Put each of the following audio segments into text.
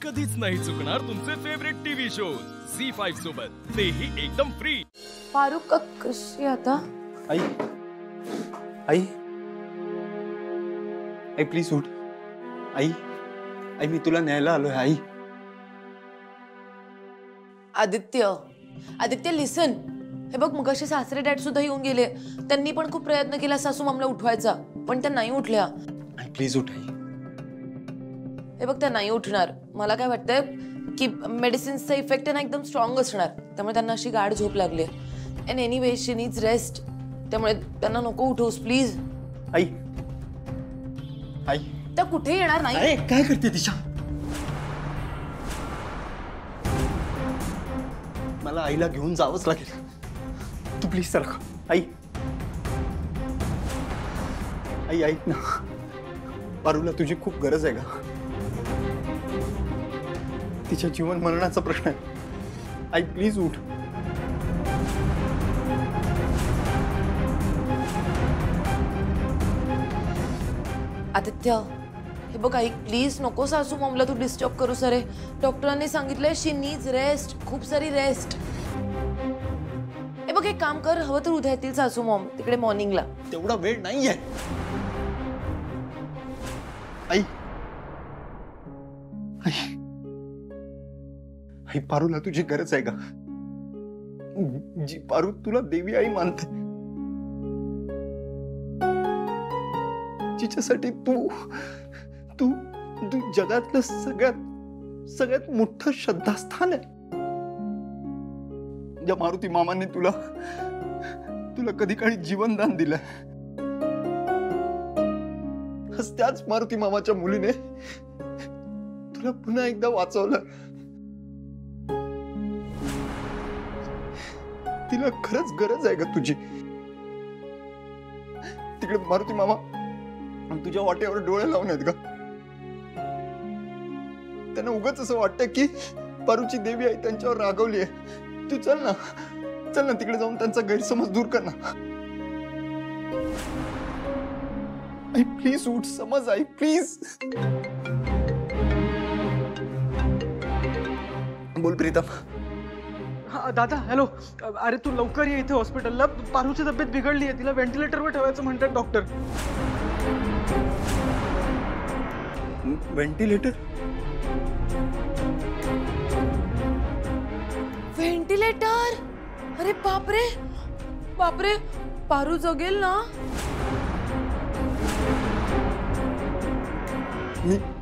कधीच नाही चुकणार तुमचे फेवरेट टीव्ही शोज झी5 सोबत, तेही एकदम फ्री। फारुख का कशी आता? आई आई आई प्लीज उठ। आई आई मी तुला न्यायला आलोय। आई आदित्य आदित्य लिसन, हे बघ मगाशी सासरे डॅड सुद्धा येऊन गेले। त्यांनी पण खूप प्रयत्न केला सासू मामला उठवायचा, पण त्या नाही उठल्या। आई प्लीज उठ। आई हे बघ त्या नाही उठणार। मला काय वाटतंय की मेडिसिन्सचा इफेक्ट ना एकदम स्ट्रॉंग असणार, त्यामुळे त्यांना अशी गाढ झोप लागली। एंड एनीवे शी नीड्स रेस्ट, त्यामुळे त्यांना नको उठवूस प्लीज। आई आई त्या कुठे येणार नाही। अरे काय करते दिशा? मला आईला घेऊन जावंच लागेल। तू प्लीज चला। आई आई ऐक ना, पारूला तुझी खूप गरज आहे का? तिच्या जीवन मरणाचा प्रश्न आहे। आई प्लीज उठ। आदित्य हे बघ ऐक प्लीज, नको सासू मॉमला तू डिस्टर्ब करू सरे। डॉक्टरांनी सांगितलंय शी नीड्स रेस्ट, खूप सारी रेस्ट। हे बघ एक काम कर, हवं तर उद्या येतील सासू मॉम तिकडे मॉर्निंगला। तेवढा वेळ नाहीये। आई आई आई पारूला तुझी गरज आहे का? जी पारू तुला देवी आई मानते, जिच्यासाठी तू तू तू जगातलं सगळ्यात मोठं श्रद्धास्थान आहे। ज्या मारुती मामाने तुला कधी काळी जीवनदान दिलं, त्याच मारुती मामाच्या मुलीने तुला पुन्हा एकदा वाचवलं। तिला खरंच गरज आहे का तुझी? तिकडे मारुती मामा तुझ्या वाटेवर डोळे लावून आहेत का? त्यांना उगाच असं वाटतं की पारूची देवी आई त्यांच्यावर रागवली आहे। तू चल ना तिकडे जाऊन त्यांचा गैरसमज दूर कर ना। आई प्लीज उठ, समज आई प्लीज। बोल प्रीतम। हाँ दादा हॅलो, अरे तू लवकर ये इथे हॉस्पिटलला। पारूची तब्येत बिघडली आहे, तिला व्हेंटिलेटरवर ठेवायचं म्हणतात डॉक्टर। व्हेंटिलेटर? व्हेंटिलेटर? अरे बापरे बापरे, पारू जगेल ना?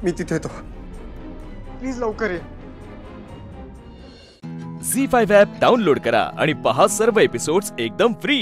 मी तिथे येतो, प्लीज लवकर ये। झी5 ॲप डाउनलोड करा आणि पहा सर्व एपिसोड्स एकदम फ्री।